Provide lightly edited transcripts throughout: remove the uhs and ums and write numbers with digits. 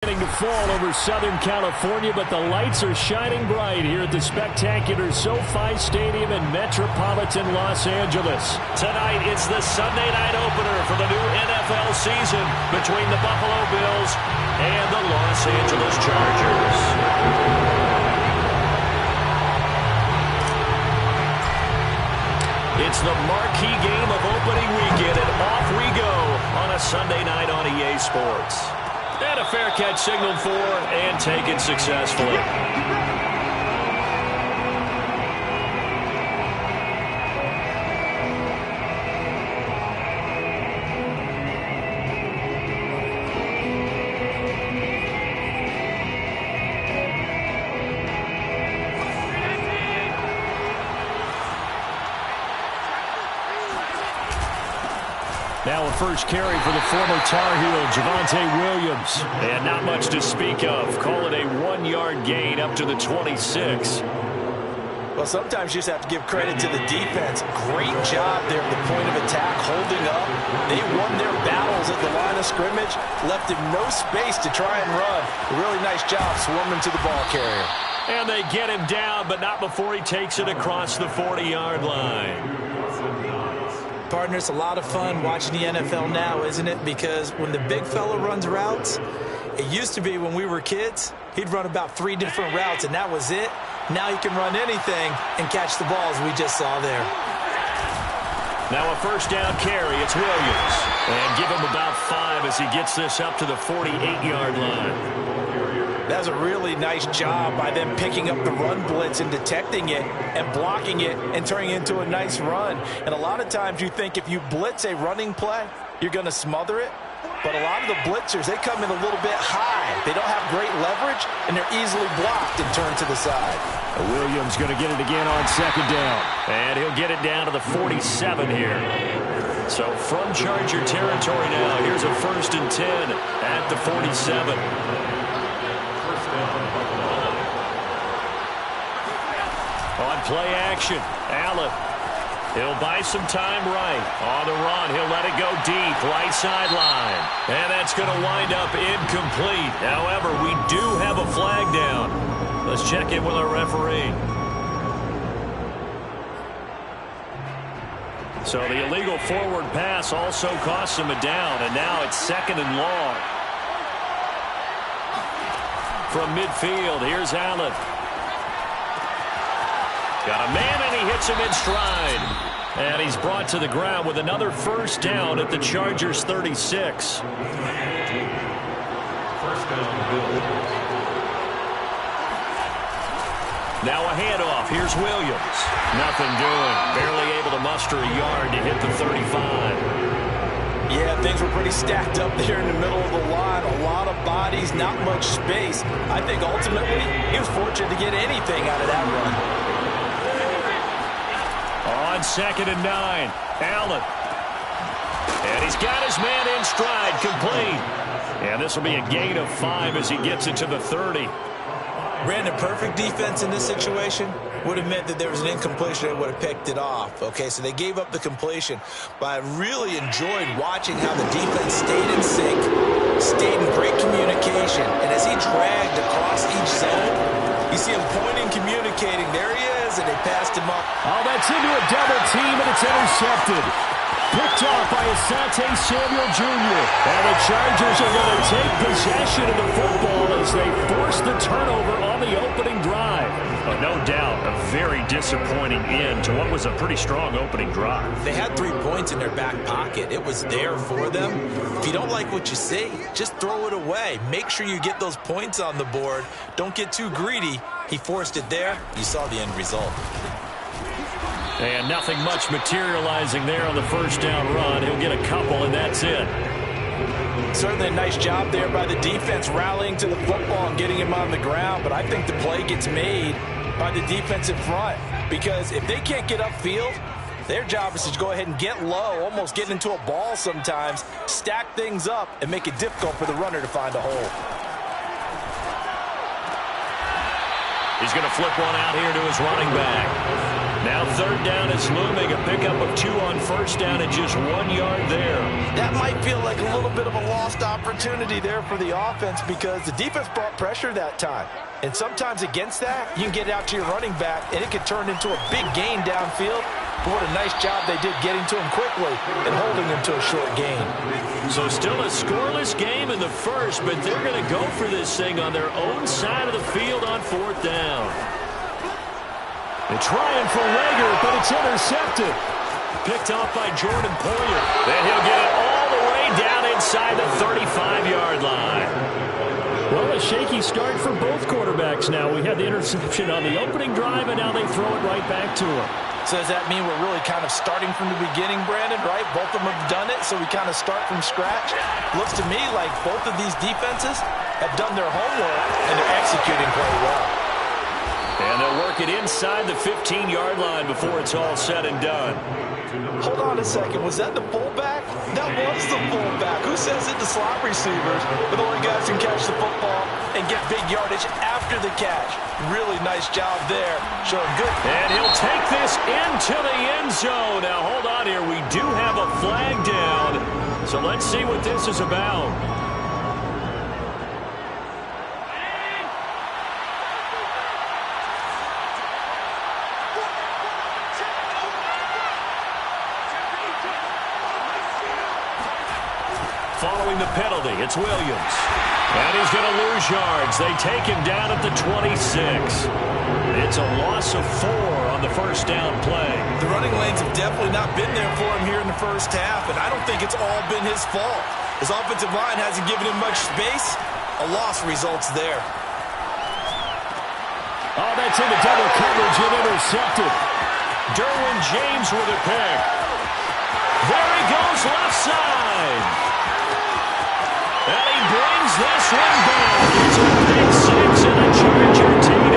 To fall over Southern California, but the lights are shining bright here at the spectacular SoFi Stadium in metropolitan Los Angeles. Tonight, it's the Sunday night opener for the new NFL season between the Buffalo Bills and the Los Angeles Chargers. It's the marquee game of opening weekend, and off we go on a Sunday night on EA Sports. And a fair catch signaled for and taken successfully. Now a first carry for the former Tar Heel, Javonte Williams. And not much to speak of. Call it a 1-yard gain up to the 26. Well, sometimes you just have to give credit to the defense. Great job there at the point of attack, holding up. They won their battles at the line of scrimmage, left him no space to try and run. A really nice job swarming to the ball carrier. And they get him down, but not before he takes it across the 40-yard line. Partner, it's a lot of fun watching the NFL now, isn't it? Because when the big fella runs routes, it used to be when we were kids, he'd run about 3 different routes, and that was it. Now he can run anything and catch the balls we just saw there. Now a first down carry. It's Williams. And give him about 5 as he gets this up to the 48-yard line. That was a really nice job by them picking up the run blitz and detecting it and blocking it and turning it into a nice run. And a lot of times you think if you blitz a running play, you're going to smother it. But a lot of the blitzers, they come in a little bit high. They don't have great leverage, and they're easily blocked and turned to the side. Williams going to get it again on second down. And he'll get it down to the 47 here. So from Charger territory now, here's a 1st and 10 at the 47. On play action, Allen. He'll buy some time right. On the run, he'll let it go deep, right sideline. And that's going to wind up incomplete. However, we do have a flag down. Let's check in with our referee. So the illegal forward pass also costs him a down, and now it's 2nd and long. From midfield, here's Allen. Got a man, and he hits him in stride. And he's brought to the ground with another first down at the Chargers' 36. Now a handoff. Here's Williams. Nothing doing. Barely able to muster a yard to hit the 35. Yeah, things were pretty stacked up there in the middle of the line. A lot of bodies, not much space. I think ultimately he was fortunate to get anything out of that run. On 2nd and 9, Allen. And he's got his man in stride, complete. And this will be a gain of 5 as he gets it to the 30. Brandon, perfect defense in this situation would have meant that there was an incompletion and would have picked it off. Okay, so they gave up the completion. But I really enjoyed watching how the defense stayed in sync, stayed in great communication. And as he dragged across each zone, you see him pointing, communicating. There he is, and they passed him up. Oh, that's into a double team, and it's intercepted. Picked off by Asante Samuel Jr. And the Chargers are going to take possession of the football as they force the turnover on the opening drive. But no doubt, a very disappointing end to what was a pretty strong opening drive. They had 3 points in their back pocket. It was there for them. If you don't like what you see, just throw it away. Make sure you get those points on the board. Don't get too greedy. He forced it there. You saw the end result. And nothing much materializing there on the first down run. He'll get a couple, and that's it. Certainly a nice job there by the defense rallying to the football and getting him on the ground. But I think the play gets made by the defensive front. Because if they can't get upfield, their job is to go ahead and get low, almost get into a ball sometimes, stack things up, and make it difficult for the runner to find a hole. He's going to flip one out here to his running back. Now third down is looming. A pickup of 2 on first down and just 1 yard there. That might feel like a little bit of a lost opportunity there for the offense because the defense brought pressure that time. And sometimes against that, you can get it out to your running back, and it could turn into a big gain downfield. But what a nice job they did getting to him quickly and holding him to a short gain. So still a scoreless game in the first, but they're going to go for this thing on their own side of the field on fourth down. They're trying for Rager, but it's intercepted. Picked off by Jordan Poyer. Then he'll get it all the way down inside the 35-yard line. Well, a shaky start for both quarterbacks now. We had the interception on the opening drive, and now they throw it right back to him. So does that mean we're really kind of starting from the beginning, Brandon, right? Both of them have done it, so we kind of start from scratch. Looks to me like both of these defenses have done their homework, and they're executing quite well. And they'll work it inside the 15-yard line before it's all said and done. Hold on a second. Was that the fullback? That was the fullback. Who says it to slot receivers? But the only guys can catch the football and get big yardage after the catch. Really nice job there. Showing good. And he'll take this into the end zone. Now, hold on here. We do have a flag down. So let's see what this is about. Following the penalty, it's Williams. And he's going to lose yards. They take him down at the 26. It's a loss of 4 on the first down play. The running lanes have definitely not been there for him here in the first half, and I don't think it's all been his fault. His offensive line hasn't given him much space. A loss results there. Oh, that's into double coverage and intercepted. Derwin James with a pick. There he goes left side. And he brings this one back. It's a big 6 and a Charger TD.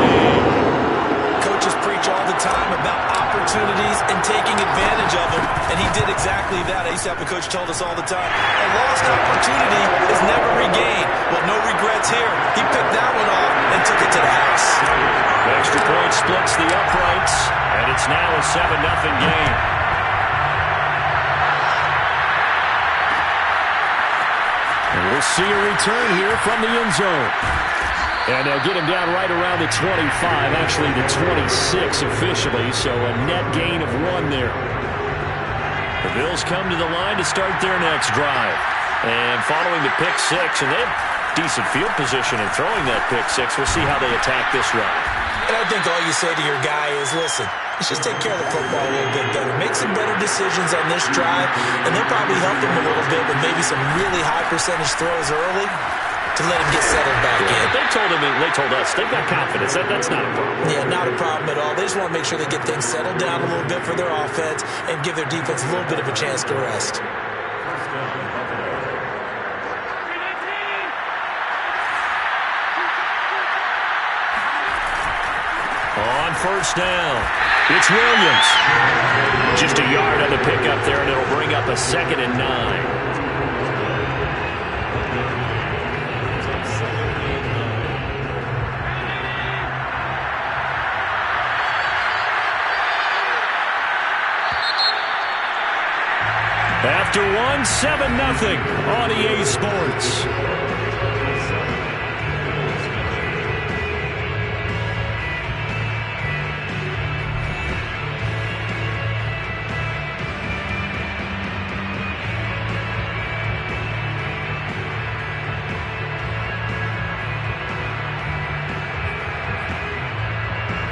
Coaches preach all the time about opportunities and taking advantage of them, and he did exactly that. I used to have a coach told us all the time, a lost opportunity is never regained. Well, no regrets here. He picked that one off and took it to the house. The extra point splits the uprights, and it's now a 7-0 game. And we'll see a return here from the end zone. And they'll get him down right around the 25, actually the 26 officially, so a net gain of 1 there. The Bills come to the line to start their next drive. And following the pick 6, and they have decent field position in throwing that pick 6. We'll see how they attack this run. And I think all you say to your guy is, listen, let's just take care of the football a little bit better. Make some better decisions on this drive, and they'll probably help him a little bit with maybe some really high percentage throws early to let him get settled back in. They told us, they've got confidence. That's not a problem. Yeah, not a problem at all. They just want to make sure they get things settled down a little bit for their offense and give their defense a little bit of a chance to rest. On first down, it's Williams. Just a yard on the pickup there, and it'll bring up a 2nd and 9. After 1, 7-0 on EA Sports.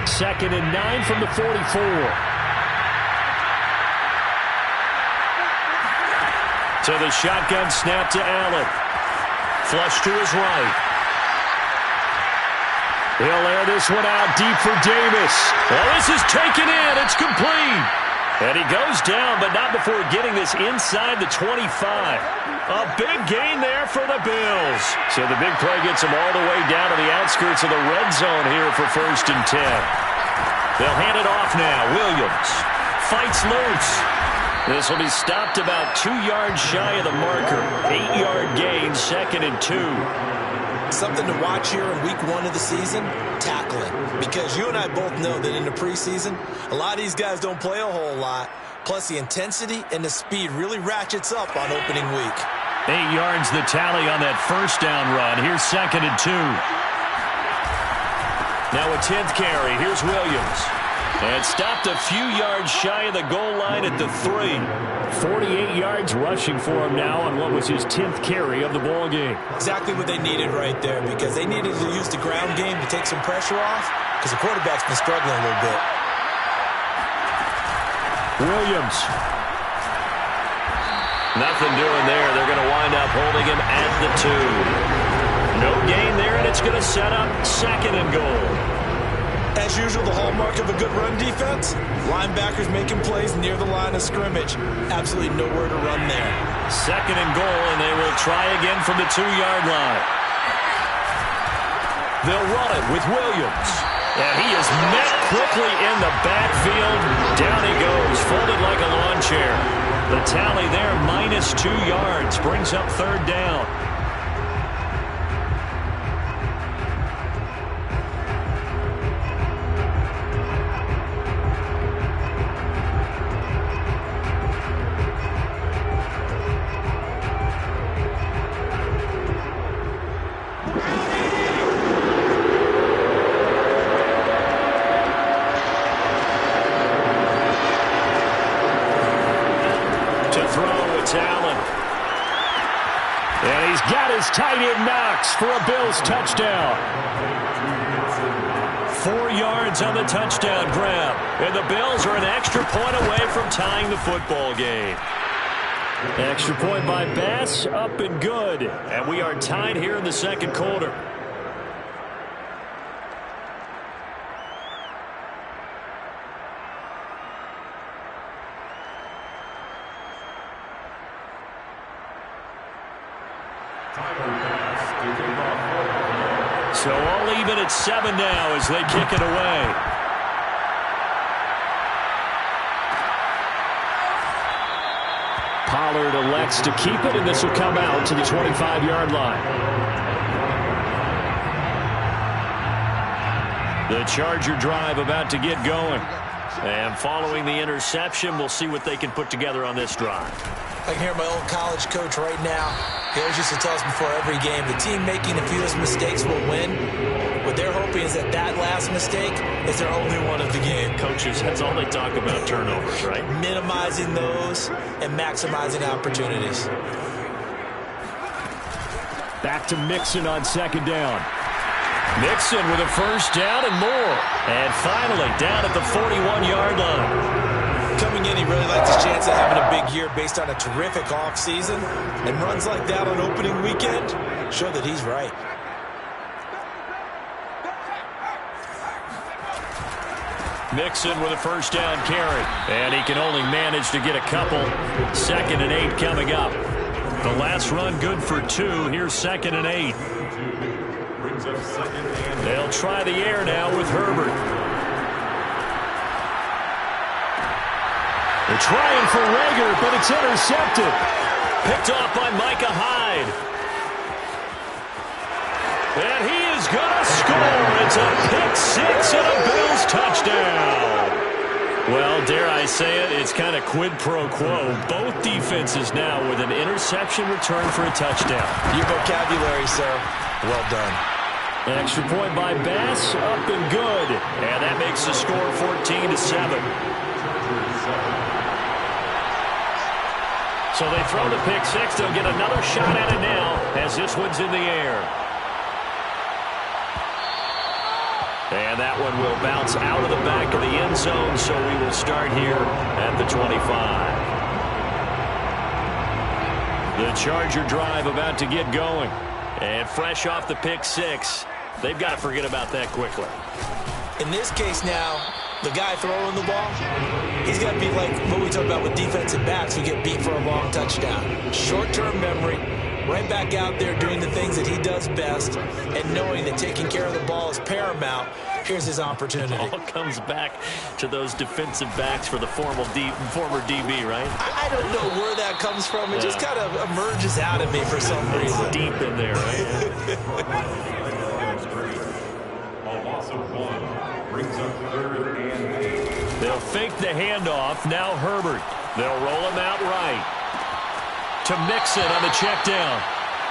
Second and 9 from the 44. To the shotgun snap to Allen. Flush to his right. He'll air this one out deep for Davis. Well, this is taken in. It's complete. And he goes down, but not before getting this inside the 25. A big gain there for the Bills. So the big play gets them all the way down to the outskirts of the red zone here for 1st and 10. They'll hand it off now. Williams fights loose. This will be stopped about 2 yards shy of the marker. 8-yard gain, 2nd and 2. Something to watch here in week 1 of the season, tackling. Because you and I both know that in the preseason, a lot of these guys don't play a whole lot. Plus, the intensity and the speed really ratchets up on opening week. 8 yards the tally on that first down run. Here's 2nd and 2. Now a 10th carry. Here's Williams. And stopped a few yards shy of the goal line at the 3. 48 yards rushing for him now on what was his 10th carry of the ball game. Exactly what they needed right there, because they needed to use the ground game to take some pressure off, because the quarterback's been struggling a little bit. Williams. Nothing doing there. They're going to wind up holding him at the 2. No gain there, and it's going to set up 2nd and goal. As usual, the hallmark of a good run defense, linebackers making plays near the line of scrimmage. Absolutely nowhere to run there. 2nd and goal, and they will try again from the 2-yard line. They'll run it with Williams. And he is met quickly in the backfield. Down he goes, folded like a lawn chair. The tally there, -2 yards, brings up 3rd down. Tight end Knox for a Bills touchdown. 4 yards on the touchdown grab. And the Bills are an extra point away from tying the football game. Extra point by Bass, up and good. And we are tied here in the 2nd quarter. So all even at 7 now as they kick it away. Pollard elects to keep it, and this will come out to the 25-yard line. The Charger drive about to get going. And following the interception, we'll see what they can put together on this drive. I can hear my old college coach right now. He always used to tell us before every game, the team making the fewest mistakes will win. What they're hoping is that that last mistake is their only one of the game. Coaches, that's all they talk about, turnovers, right? Minimizing those and maximizing opportunities. Back to Mixon on 2nd down. Mixon with a first down and more. And finally down at the 41-yard line. Coming in, he really likes his chance of having a big year based on a terrific offseason. And runs like that on opening weekend show that he's right. Mixon with a first down carry. And he can only manage to get a couple. 2nd and 8 coming up. The last run good for 2. Here's 2nd and 8. They'll try the air now with Herbert. They're trying for Rager, but it's intercepted. Picked off by Micah Hyde. And he is going to score. It's a pick-6 and a Bills touchdown. Well, dare I say it, it's kind of quid pro quo. Both defenses now with an interception return for a touchdown. Your vocabulary, sir. Well done. An extra point by Bass, up and good. And that makes the score 14-7. So they throw the pick-6. They'll get another shot at it now as this one's in the air. And that one will bounce out of the back of the end zone, so we will start here at the 25. The Charger drive about to get going. And fresh off the pick-6, they've got to forget about that quickly. In this case now, the guy throwing the ball, he's got to be like what we talk about with defensive backs who get beat for a long touchdown. Short-term memory, right back out there doing the things that he does best, and knowing that taking care of the ball is paramount. Here's his opportunity. It all comes back to those defensive backs for the former DB, right? I don't know where that comes from. It just kind of emerges out of me for some reason. It's deep in there, right? A loss of 1 brings up 3rd and 8. They'll fake the handoff. Now Herbert. They'll roll him out right. To Mixon on the check down.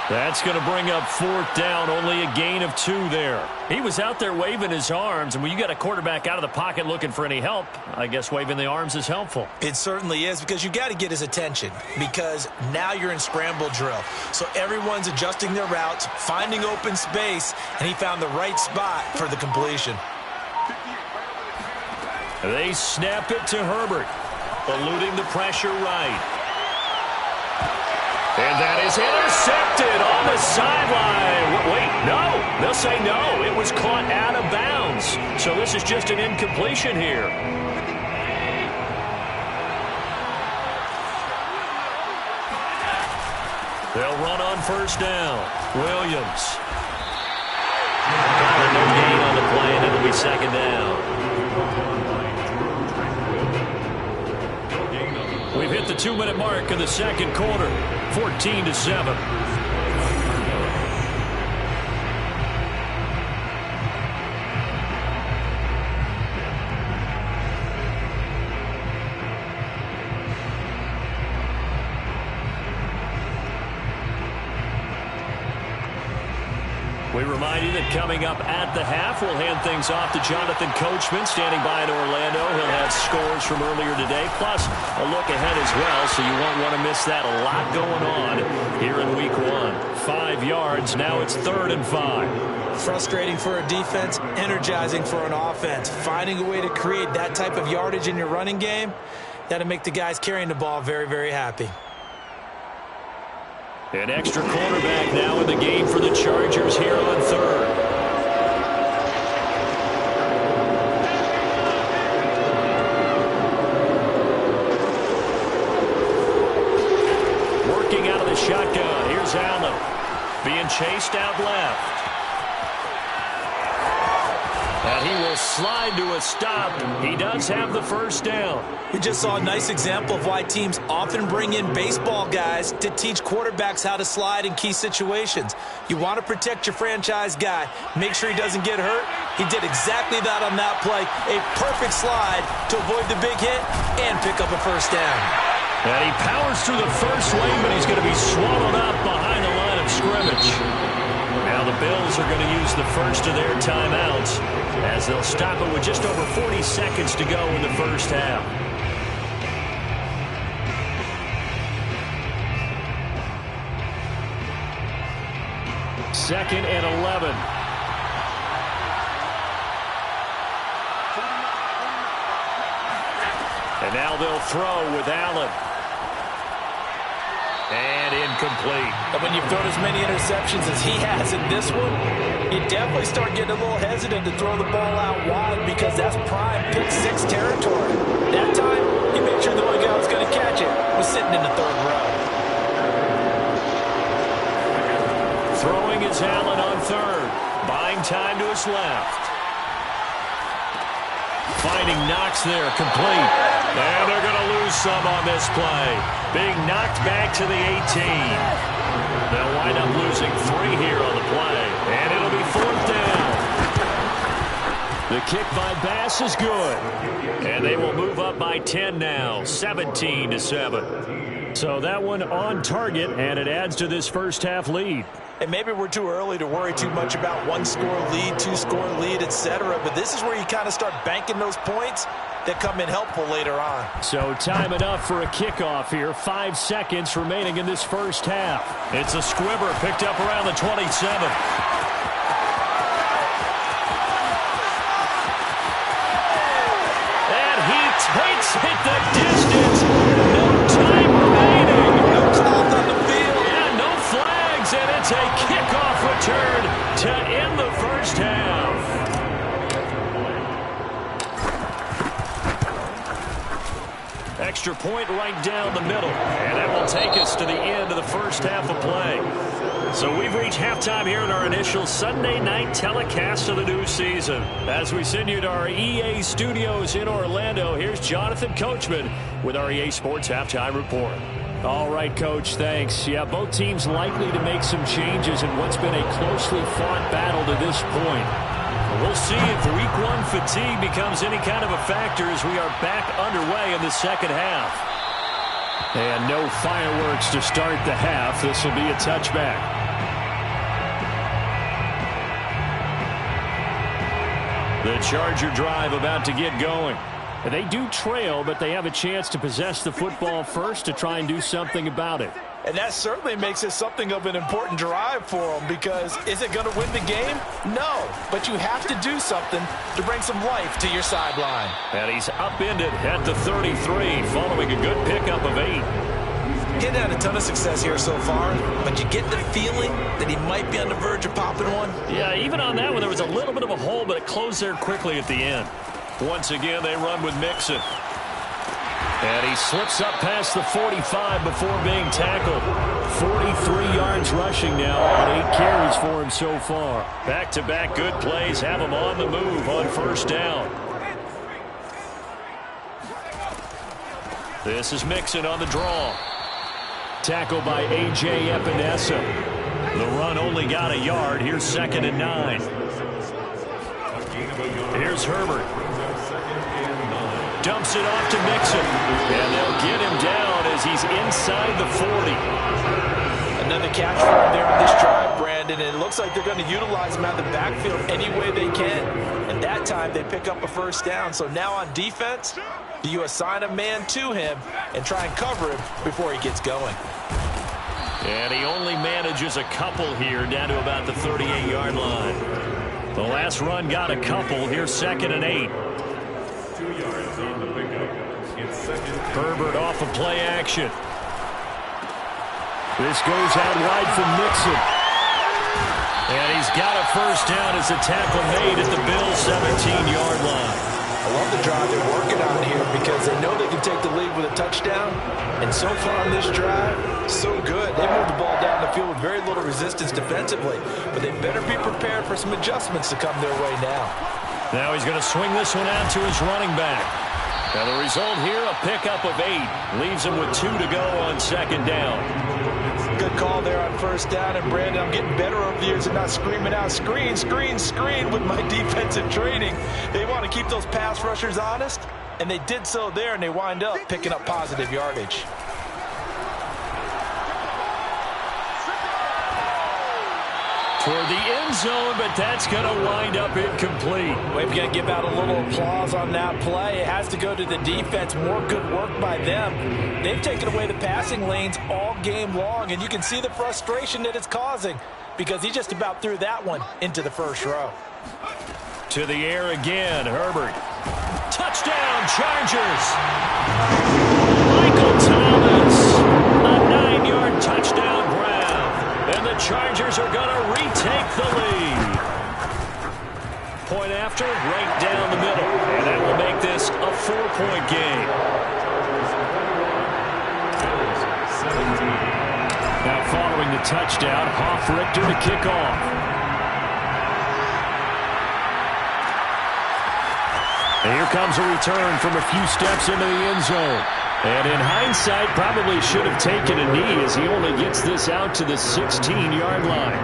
That's going to bring up 4th down. Only a gain of 2 there. He was out there waving his arms, and when you got a quarterback out of the pocket looking for any help, I guess waving the arms is helpful. It certainly is, because you got to get his attention, because now you're in scramble drill. So everyone's adjusting their routes, finding open space, and he found the right spot for the completion. They snap it to Herbert, eluding the pressure right. And that is intercepted on the sideline. Wait, no. They'll say no. It was caught out of bounds. So this is just an incompletion here. They'll run on 1st down. Williams. No gain on the play, and it'll be 2nd down. We've hit the 2-minute mark in the 2nd quarter. 14-7. We remind you that coming up at the half, we'll hand things off to Jonathan Coachman, standing by in Orlando. He'll have scores from earlier today, plus a look ahead as well, so you won't want to miss that. A lot going on here in Week 1. 5 yards, now it's 3rd and 5. Frustrating for a defense, energizing for an offense. Finding a way to create that type of yardage in your running game, that'll make the guys carrying the ball very, very happy. An extra quarterback now in the game for the Chargers here on 3rd. Working out of the shotgun. Here's Allen. Being chased out left. And he will slide to a stop. He does have the 1st down. We just saw a nice example of why teams often bring in baseball guys to teach quarterbacks how to slide in key situations. You want to protect your franchise guy. Make sure he doesn't get hurt. He did exactly that on that play. A perfect slide to avoid the big hit and pick up a 1st down. And he powers through the first lane, but he's going to be swallowed up behind the line of scrimmage. Now the Bills are going to use the first of their timeouts as they'll stop it with just over 40 seconds to go in the 1st half. Second and 11. And now they'll throw with Allen. And incomplete. And when you've thrown as many interceptions as he has in this one, you definitely start getting a little hesitant to throw the ball out wide, because that's prime pick-6 territory. That time, he made sure the only guy who was going to catch it was sitting in the 3rd row. Throwing is Allen on 3rd. Buying time to his left. Finding Knox there, complete. And they're going to lose some on this play. Being knocked back to the 18. They'll wind up losing 3 here on the play. And it'll be 4th down. The kick by Bass is good. And they will move up by 10 now, 17-7. So that one on target, and it adds to this 1st half lead. And maybe we're too early to worry too much about 1-score lead, 2-score lead, etc. But this is where you kind of start banking those points that come in helpful later on. So time enough for a kickoff here. 5 seconds remaining in this 1st half. It's a squibber picked up around the 27. And he takes it the distance. No time remaining. No clock on the field. And no flags. And it's a kickoff return to end the 1st half. Extra point right down the middle. And that will take us to the end of the 1st half of play. So we've reached halftime here in our initial Sunday night telecast of the new season. As we send you to our EA studios in Orlando, here's Jonathan Coachman with our EA Sports Halftime Report. All right, Coach, thanks. Yeah, both teams likely to make some changes in what's been a closely fought battle to this point. We'll see if Week 1 fatigue becomes any kind of a factor as we are back underway in the second half. And no fireworks to start the half. This will be a touchback. The Charger drive about to get going. They do trail, but they have a chance to possess the football first to try and do something about it. And that certainly makes it something of an important drive for them, because is it going to win the game? No, but you have to do something to bring some life to your sideline. And he's upended at the 33 following a good pickup of 8. Getting had a ton of success here so far, but you get the feeling that he might be on the verge of popping one. Yeah, even on that one, there was a little bit of a hole, but it closed there quickly at the end. Once again, they run with Mixon. And he slips up past the 45 before being tackled. 43 yards rushing now on 8 carries for him so far. Back-to-back good plays have him on the move on first down. This is Mixon on the draw. Tackled by A.J. Epinesa. The run only got a yard. Here's 2nd and 9. Here's Herbert. Dumps it off to Mixon. And they'll get him down as he's inside the 40. Another catch for him there on this drive, Brandon. And it looks like they're going to utilize him out of the backfield any way they can. And that time they pick up a first down. So now on defense, you assign a man to him and try and cover him before he gets going. And he only manages a couple here down to about the 38-yard line. The last run got a couple. Here's 2nd and 8. 2 yards on the pickup. It's 2nd. Herbert off of play action. This goes out wide from Mixon. And he's got a first down as a tackle made at the Bills' 17-yard line. I love the drive they're working on here because they know they can take the lead with a touchdown. And so far on this drive, so good. They moved the ball down the field with very little resistance defensively. But they better be prepared for some adjustments to come their way now. Now he's going to swing this one out to his running back. Now the result here, a pickup of 8. Leaves him with 2 to go on 2nd down. Good call there on first down. And Brandon, I'm getting better over the years and not screaming out, screen, screen, screen with my defensive training. They want to keep those pass rushers honest, and they did so there, and they wind up picking up positive yardage. Toward the end zone, but that's going to wind up incomplete. We're going to give out a little applause on that play. It has to go to the defense. More good work by them. They've taken away the passing lanes all game long, and you can see the frustration that it's causing because he just about threw that one into the first row. To the air again, Herbert. Touchdown, Chargers! Michael Thomas, a 9-yard touchdown grab. And the Chargers are going to retake the lead. Point after, right down the middle. And that will make this a 4-point game. Now following the touchdown, Hoff-Richter to kick off. And here comes a return from a few steps into the end zone. And in hindsight, probably should have taken a knee as he only gets this out to the 16-yard line.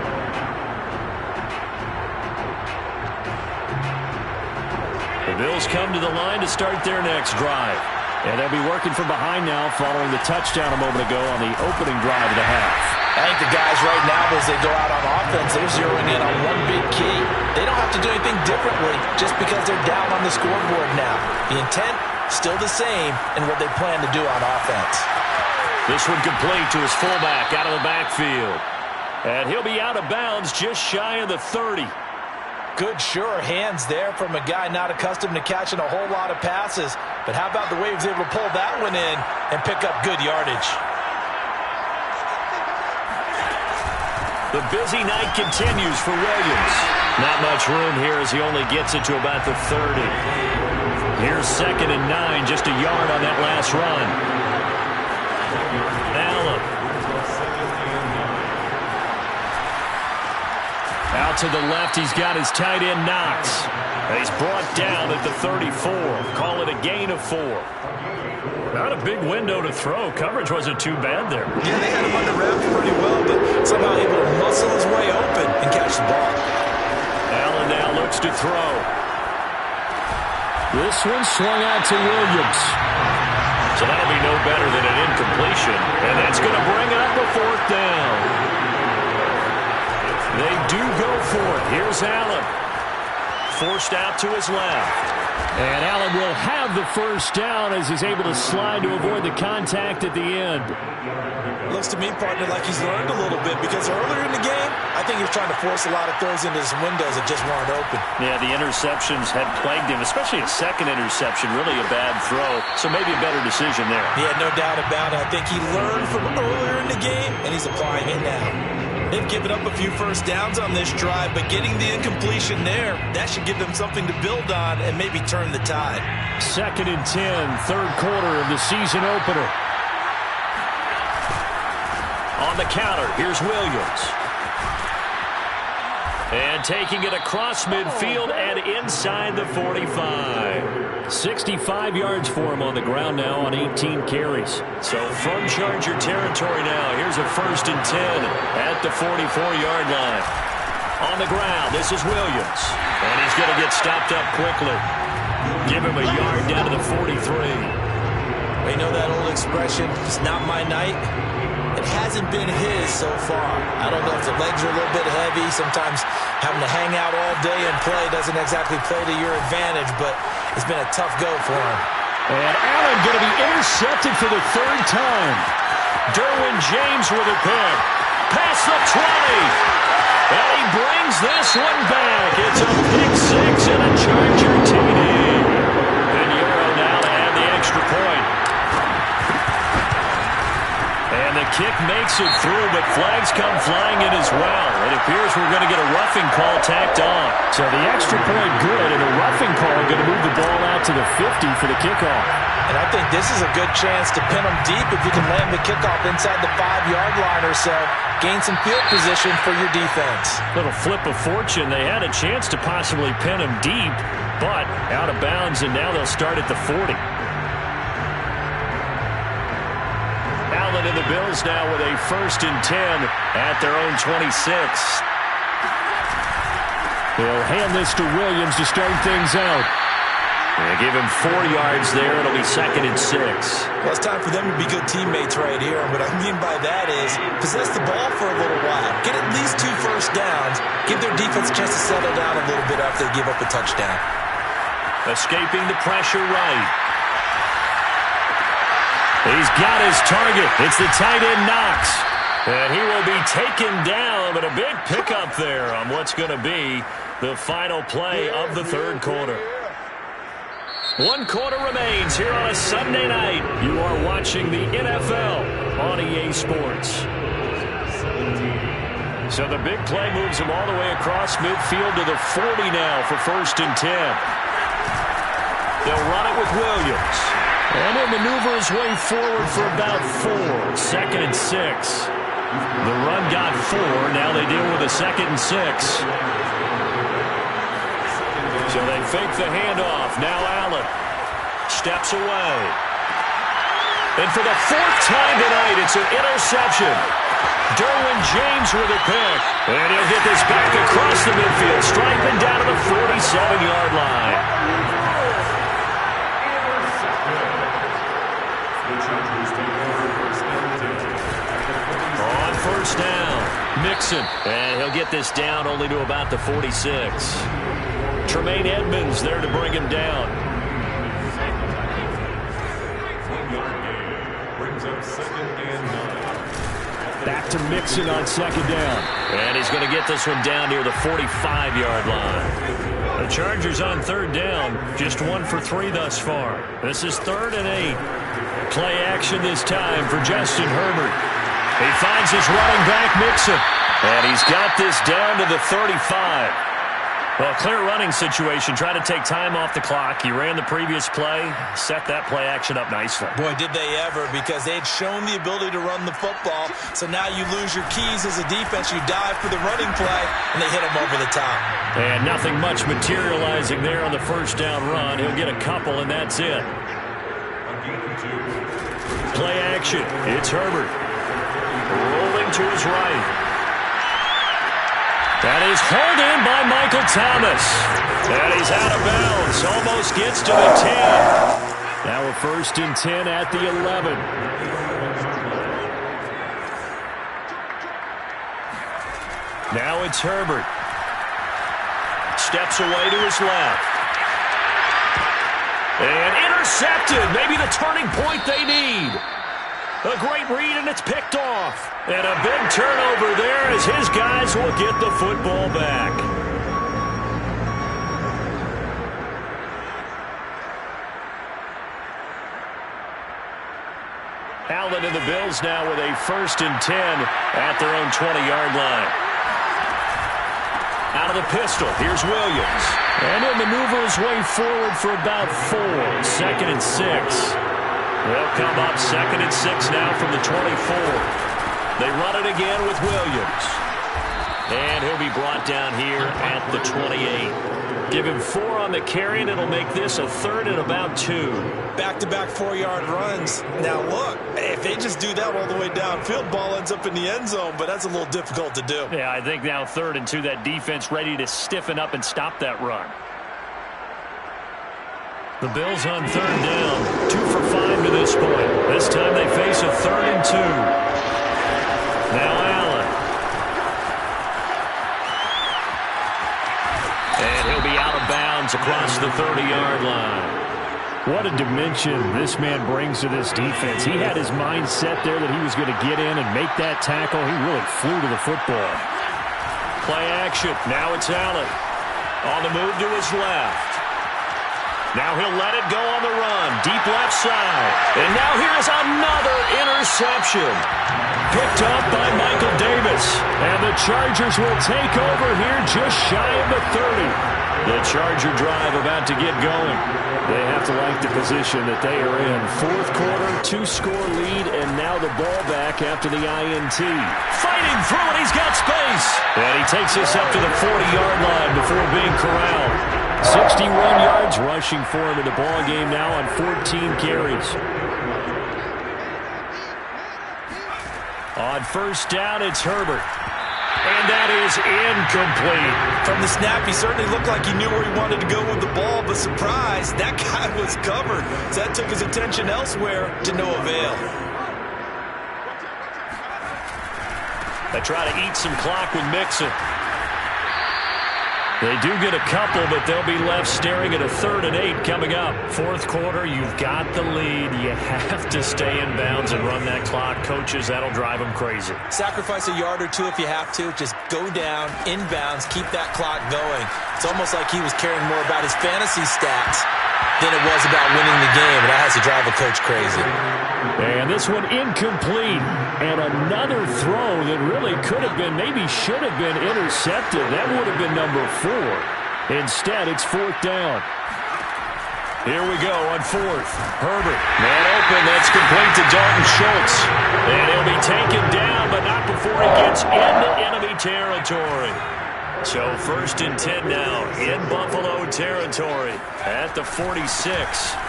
The Bills come to the line to start their next drive. And they'll be working from behind now following the touchdown a moment ago on the opening drive of the half. I think the guys right now, as they go out on offense, they're zeroing in on one big key. They don't have to do anything differently just because they're down on the scoreboard now. The intent, still the same in what they plan to do on offense. This one complete to his fullback out of the backfield. And he'll be out of bounds just shy of the 30. Good, sure hands there from a guy not accustomed to catching a whole lot of passes. But how about the way he was able to pull that one in and pick up good yardage? The busy night continues for Williams. Not much room here as he only gets it to about the 30. Here's 2nd and 9, just a yard on that last run. to the left, he's got his tight end Knox. And he's brought down at the 34. Call it a gain of 4. Not a big window to throw. Coverage wasn't too bad there. Yeah, they had him under wraps pretty well, but somehow able to muscle his way open and catch the ball. Allen now looks to throw. This one swung out to Williams. So that'll be no better than an incompletion. And that's going to bring it up a 4th down. They do go for it. Here's Allen. Forced out to his left. And Allen will have the 1st down as he's able to slide to avoid the contact at the end. Looks to me, partner, like he's learned a little bit because earlier in the game, I think he was trying to force a lot of throws into some windows that just weren't open. Yeah, the interceptions had plagued him, especially a second interception, really a bad throw. So maybe a better decision there. Yeah, no doubt about it. I think he learned from earlier in the game, and he's applying it now. They've given up a few 1st downs on this drive, but getting the incompletion there, that should give them something to build on and maybe turn the tide. 2nd and 10, 3rd quarter of the season opener. On the counter, here's Williams. And taking it across midfield and inside the 45. 65 yards for him on the ground now on 18 carries. So from Charger territory now, here's a 1st and 10 at the 44-yard line. On the ground, this is Williams. And he's going to get stopped up quickly. Give him a yard down to the 43. You know that old expression, it's not my night? It hasn't been his so far. I don't know if the legs are a little bit heavy. Sometimes having to hang out all day and play doesn't exactly play to your advantage, but it's been a tough go for him. And Allen going to be intercepted for the 3rd time. Derwin James with a pick. Past the 20. And he brings this one back. It's a pick 6 and a Charger TD. And Euro now to add the extra point. And the kick makes it through, but flags come flying in as well. It appears we're going to get a roughing call tacked on. So the extra point good, and the roughing call going to move the ball out to the 50 for the kickoff. And I think this is a good chance to pin them deep if you can land the kickoff inside the 5-yard line or so. Gain some field position for your defense. Little flip of fortune. They had a chance to possibly pin him deep, but out of bounds, and now they'll start at the 40. Allen and the Bills now with a 1st and 10 at their own 26. They'll hand this to Williams to start things out. They give him 4 yards there. It'll be 2nd and 6. Well, it's time for them to be good teammates right here. And what I mean by that is possess the ball for a little while. Get at least 2 1st downs. Give their defense a chance to settle down a little bit after they give up a touchdown. Escaping the pressure right. He's got his target. It's the tight end Knox. And he will be taken down, but a big pickup there on what's going to be the final play of the 3rd quarter. 1 quarter remains here on a Sunday night. You are watching the NFL on EA Sports. So the big play moves him all the way across midfield to the 40 now for 1st and 10. They'll run it with Williams. And he'll maneuver his way forward for about 4. 2nd and 6. The run got 4. Now they deal with a 2nd and 6. So they fake the handoff. Now Allen steps away. And for the 4th time tonight, it's an interception. Derwin James with a pick. And he'll get this back across the midfield, striping down to the 47-yard line. On 1st down, Mixon. And he'll get this down only to about the 46. Tremaine Edmonds there to bring him down. Back to Mixon on 2nd down. And he's going to get this one down near the 45-yard line. The Chargers on 3rd down, just 1 for 3 thus far. This is 3rd and 8. Play action this time for Justin Herbert. He finds his running back, Mixon. And he's got this down to the 35. Well, clear running situation. Try to take time off the clock. He ran the previous play, set that play action up nicely. Boy, did they ever, because they had shown the ability to run the football. So now you lose your keys as a defense. You dive for the running play, and they hit him over the top. And nothing much materializing there on the first down run. He'll get a couple, and that's it. Play action. It's Herbert. Rolling to his right. That is hauled in by Michael Thomas. And he's out of bounds. Almost gets to the 10. Now a 1st and 10 at the 11. Now it's Herbert. Steps away to his left. And intercepted. Maybe the turning point they need. A great read, and it's picked off. And a big turnover there as his guys will get the football back. Allen and the Bills now with a 1st and 10 at their own 20-yard line. Out of the pistol, here's Williams. And he'll maneuver his way forward for about 4. 2nd and 6. They'll come up 2nd and 6 now from the 24. They run it again with Williams. And he'll be brought down here at the 28. Give him 4 on the carry, and it'll make this a 3rd and about 2. Back-to-back 4-yard runs. Now, look, if they just do that all the way downfield, ball ends up in the end zone, but that's a little difficult to do. Yeah, I think now 3rd and 2, that defense ready to stiffen up and stop that run. The Bills on 3rd down, 2 for 5 to this point. This time they face a 3rd and 2. Now Allen. And he'll be out of bounds across the 30-yard line. What a dimension this man brings to this defense. He had his mind set there that he was going to get in and make that tackle. He really flew to the football. Play action. Now it's Allen. On the move to his left. Now he'll let it go on the run. Deep left side. And now here's another interception. Picked up by Michael Davis. And the Chargers will take over here just shy of the 30. The Charger drive about to get going. They have to like the position that they are in. 4th quarter, 2-score lead, and now the ball back after the INT. Fighting through it, he's got space. And he takes us up to the 40-yard line before being corralled. 61 yards rushing for him in the ball game now on 14 carries. On 1st down, it's Herbert. And that is incomplete. From the snap, he certainly looked like he knew where he wanted to go with the ball, but surprise, that guy was covered. So that took his attention elsewhere to no avail. They try to eat some clock with Mixon. They do get a couple, but they'll be left staring at a 3rd and 8 coming up. 4th quarter, you've got the lead. You have to stay in bounds and run that clock. Coaches, that'll drive them crazy. Sacrifice a yard or 2 if you have to. Just go down, in bounds, keep that clock going. It's almost like he was caring more about his fantasy stats than it was about winning the game. And that has to drive a coach crazy. And this one incomplete. And another throw that really could have been, maybe should have been intercepted. That would have been number 4. Instead, it's 4th down. Here we go on 4th. Herbert. Man open. That's complete to Dalton Schultz. And he'll be taken down, but not before he gets into enemy territory. So 1st and 10 now in Buffalo territory at the 46.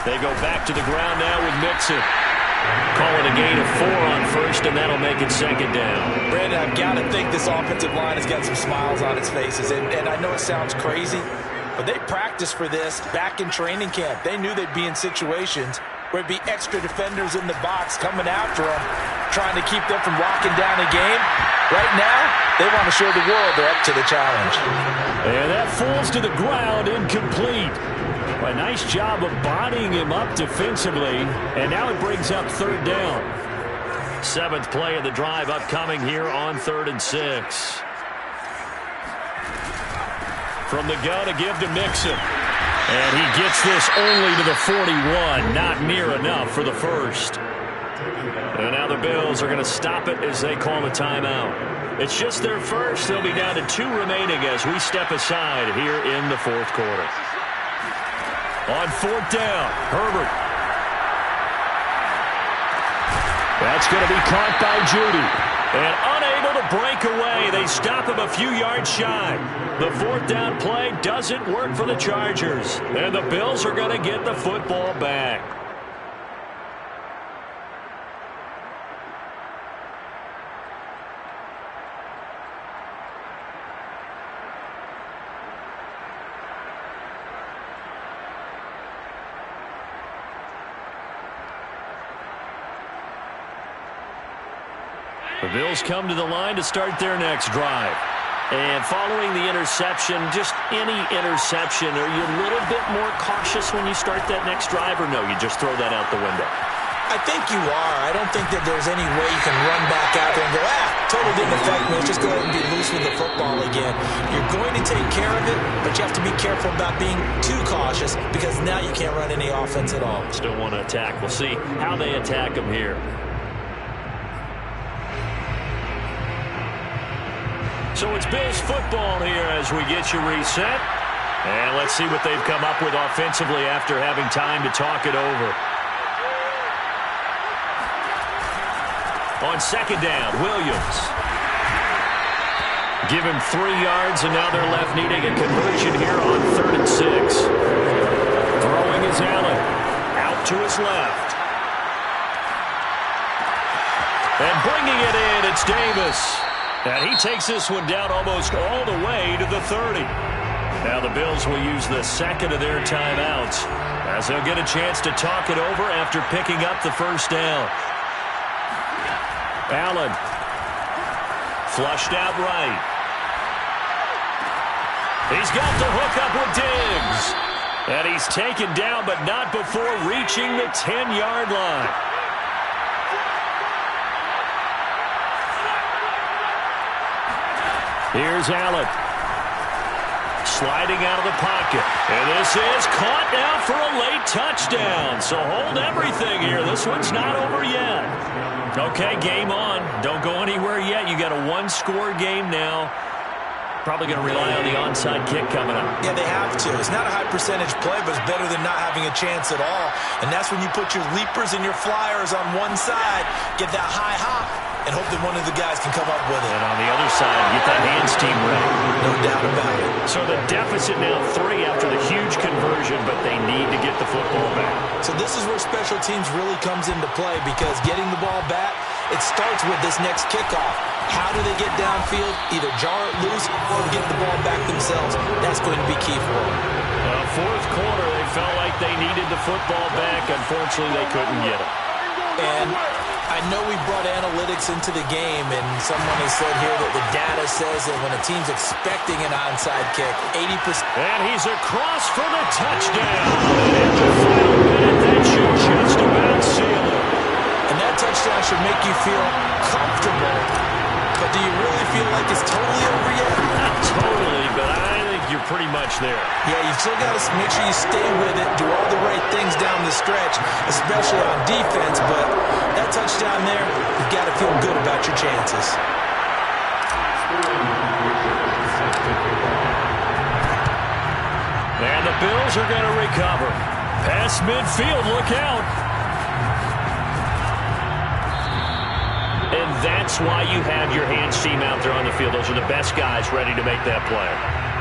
They go back to the ground now with Mixon. Call it a gain of 4 on 1st, and that'll make it 2nd down. Brandon, I've got to think this offensive line has got some smiles on its faces. And I know it sounds crazy, but they practiced for this back in training camp. They knew they'd be in situations where it'd be extra defenders in the box coming after them, trying to keep them from locking down a game. Right now, they want to show the world they're up to the challenge. And that falls to the ground, incomplete. A nice job of bodying him up defensively, and now it brings up 3rd down. 7th play of the drive upcoming here on 3rd and 6. From the gun, a give to Mixon. And he gets this only to the 41, not near enough for the 1st. And now the Bills are going to stop it as they call a timeout. It's just their first. They'll be down to 2 remaining as we step aside here in the fourth quarter. On 4th down, Herbert. That's going to be caught by Judy. And unable to break away. They stop him a few yards shy. The 4th down play doesn't work for the Chargers. And the Bills are going to get the football back. The Bills come to the line to start their next drive. And following the interception, just any interception, are you a little bit more cautious when you start that next drive, or no, you just throw that out the window? I think you are. I don't think that there's any way you can run back out there and go, totally didn't affect me. Let's just go ahead and be loose with the football again. You're going to take care of it, but you have to be careful about being too cautious because now you can't run any offense at all. Still want to attack. We'll see how they attack them here. So it's Bills football here as we get you reset. And let's see what they've come up with offensively after having time to talk it over. On 2nd down, Williams. Give him 3 yards, and now they're left needing a conversion here on 3rd and 6. Throwing is Allen. Out to his left. And bringing it in, it's Davis. And he takes this one down almost all the way to the 30. Now the Bills will use the 2nd of their timeouts as they'll get a chance to talk it over after picking up the 1st down. Allen. Flushed out right. He's got the hook up with Diggs. And he's taken down, but not before reaching the 10-yard line. Here's Allen. Sliding out of the pocket. And this is caught now for a late touchdown. So hold everything here. This one's not over yet. Okay, game on. Don't go anywhere yet. You got a 1-score game now. Probably going to rely on the onside kick coming up. Yeah, they have to. It's not a high percentage play, but it's better than not having a chance at all. And that's when you put your leapers and your flyers on one side, get that high hop, and hope that one of the guys can come up with it. And on the other side, get that hands team ready. No doubt about it. So the deficit now 3 after the huge conversion, but they need to get the football back. So this is where special teams really comes into play because getting the ball back, it starts with this next kickoff. How do they get downfield? Either jar it loose or get the ball back themselves. That's going to be key for them. 4th quarter, they felt like they needed the football back. Unfortunately, they couldn't get it. And I know we brought analytics into the game, and someone has said here that the data says that when a team's expecting an onside kick, 80%. And he's across for the touchdown. And the final minute, that should just about seal it. And that touchdown should make you feel comfortable. But do you really feel like it's totally over yet? Not totally, but I think you're pretty much there. Yeah, you still got to make sure you stay with it, do all the right things down the stretch, especially on defense. But that touchdown there, you've got to feel good about your chances. And the Bills are going to recover. Past midfield, look out. And that's why you have your hands team out there on the field. Those are the best guys ready to make that play.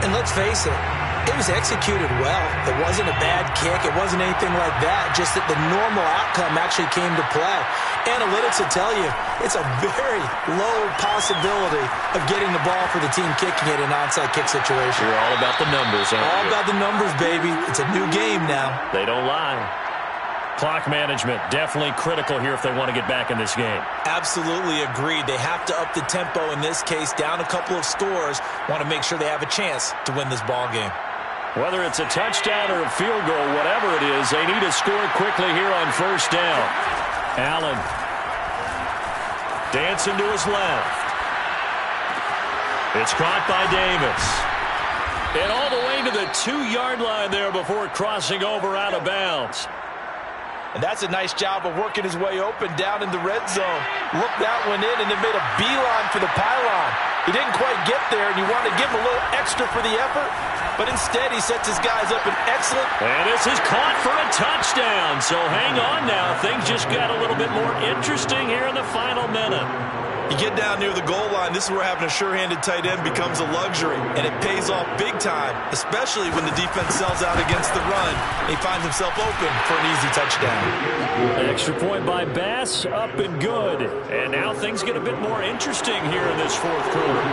And let's face it, it was executed well. It wasn't a bad kick. It wasn't anything like that. Just that the normal outcome actually came to play. Analytics will tell you it's a very low possibility of getting the ball for the team kicking it in an onside kick situation. You're all about the numbers, aren't you? All about the numbers, baby. It's a new game now. They don't lie. Clock management, definitely critical here if they want to get back in this game. Absolutely agreed. They have to up the tempo in this case, down a couple of scores. Want to make sure they have a chance to win this ball game. Whether it's a touchdown or a field goal, whatever it is, they need to score quickly here on 1st down. Allen dancing to his left. It's caught by Davis. And all the way to the 2-yard line there before crossing over out of bounds. And that's a nice job of working his way open down in the red zone. Look, that one in and then made a beeline for the pylon. He didn't quite get there, and you want to give him a little extra for the effort, but instead he sets his guys up an excellent... And this is caught for a touchdown. So hang on now. Things just got a little bit more interesting here in the final minute. You get down near the goal line, this is where having a sure-handed tight end becomes a luxury, and it pays off big time, especially when the defense sells out against the run. He finds himself open for an easy touchdown. Extra point by Bass, up and good. And now things get a bit more interesting here in this fourth quarter.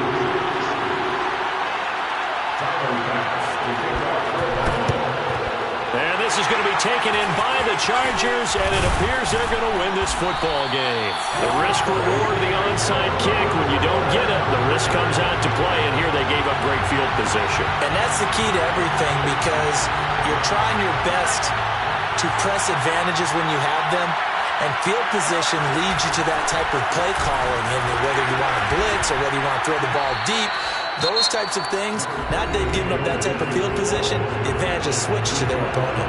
And this is going to be taken in by the Chargers, and it appears they're going to win this football game. The risk reward of the onside kick, when you don't get it, the risk comes out to play, and here they gave up great field position. And that's the key to everything, because you're trying your best to press advantages when you have them, and field position leads you to that type of play calling, and whether you want to blitz or whether you want to throw the ball deep, those types of things. Now they've given up that type of field position, the advantage is switched to their opponent.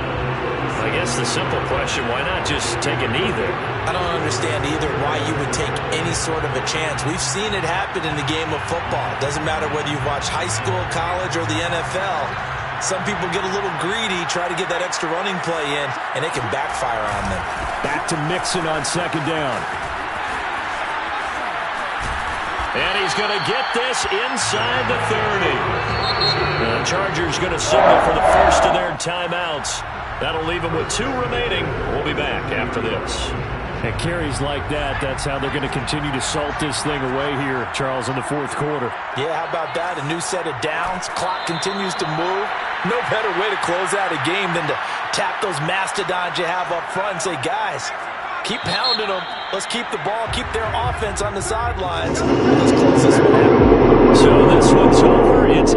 I guess the simple question, why not just take a knee there? I don't understand either why you would take any sort of a chance. We've seen it happen in the game of football. It doesn't matter whether you watch high school, college, or the NFL. Some people get a little greedy, try to get that extra running play in, and it can backfire on them. Back to Mixon on second down. And he's going to get this inside the 30. The Chargers going to signal for the first of their timeouts. That'll leave them with 2 remaining. We'll be back after this. And carries like that, that's how they're going to continue to salt this thing away here, Charles, in the fourth quarter. Yeah, how about that? A new set of downs. Clock continues to move. No better way to close out a game than to tap those mastodons you have up front and say, guys, keep pounding them. Let's keep the ball, keep their offense on the sidelines. Let's close this one out. So this one's over. It's